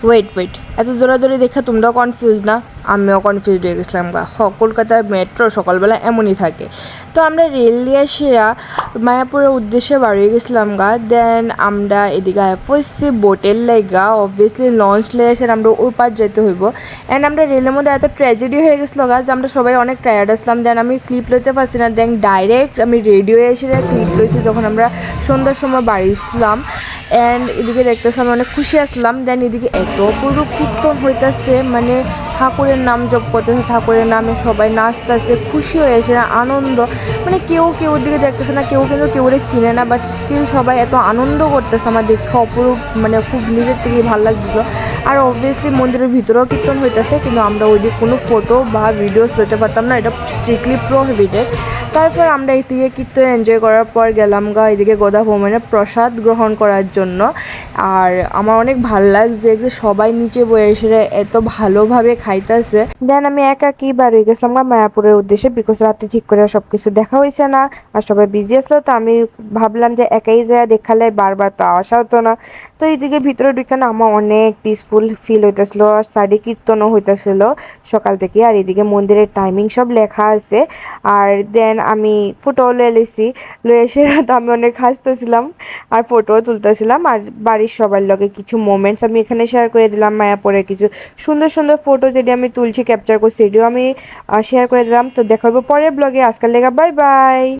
Wait এত দৌড়াদৌড়ি দেখে তোমরাও কনফিউজ না? আমিও কনফিউজড হয়ে গেছিলাম গা। কলকাতার মেট্রো সকালবেলা এমনই থাকে। তো আমরা রেল দিয়ে সেরা মায়াপুরের উদ্দেশ্যে বাড়িয়ে গেছিলাম গা। দেন আমরা এদিকে পড়ছি বোটের লাইগা, অবভিয়াসলি লঞ্চ লয়ে এসে আমরা ওই পার যেতে হইব। অ্যান্ড আমরা রেলের মধ্যে এত ট্র্যাজেডি হয়ে গেছিলো গা যে আমরা সবাই অনেক টায়ার্ড আসলাম। দেন আমি ক্লিপ লইতে পারছি না, দেন ডাইরেক্ট আমি রেডিও এসে ক্লিপ লইছি যখন আমরা সন্ধ্যার সময় বাড়িয়েছিলাম। অ্যান্ড এদিকে দেখতেছি আমি অনেক খুশি আসলাম। দেন এদিকে এত পুরো কীর্তন হইতেছে, মানে ঠাকুরের নাম জপ করতেছে, ঠাকুরের নামে সবাই নাচতেছে, খুশি হয়েছে, আনন্দ, মানে কেউ দিকে দেখতেছে না, কেউ কিন্তু কেউ চিনে না, বাট স্টিল সবাই এত আনন্দ করতেছে। আমার দেখে অপরূপ, মানে খুব নিজের থেকেই ভালো লাগছিলো। আর অবভিয়াসলি মন্দিরের ভিতরেও কীর্তন হইতেছে, কিন্তু আমরা ওইদিকে কোনো ফটো বা ভিডিওস লইতে পারতাম না, এটা স্ট্রিক্টলি প্রোহিবিটেড। তারপর আমরা এদিকে কীর্তন এনজয় করার পর গেলাম গা এদিকে গোদা ভ্রমণের প্রসাদ গ্রহণ করার জন্য। আর আমার অনেক ভালো লাগছে যে সবাই নিচে বসে এসে এত ভালোভাবে খাইতেছে। দেন আমি একা কি বার হয়ে গেছিলাম গা মায়াপুরের উদ্দেশ্যে, বিকজ রাতে ঠিক করে সবকিছু দেখা হয়েছে না, আর সবাই বিজি আসলো। তো আমি ভাবলাম যে একাই যায় দেখালে বারবার তো আসা হতো না। তো এইদিকে ভিতরে ঢুকে না আমার অনেক পিসফুল ফিল হইতেছিল, আর সাইডে কীর্তনও হইতেছিল সকাল থেকে। আর এদিকে মন্দিরের টাইমিং সব লেখা আছে। আর দেন আমি ফটো লয়ে এসে তো আমি অনেক হাসতেছিলাম আর ফটোও তুলতেছিলাম। আর বাড়ির সবার লগে কিছু মোমেন্টস আমি এখানে শেয়ার করে দিলাম। মায়াপুরের কিছু সুন্দর সুন্দর ফটো যেটি আমি তুলছি, ক্যাপচার করছি, সেটিও আমি শেয়ার করে দিলাম। তো দেখা হবে পরের ব্লগে। আজকাল লেগা বাই বাই।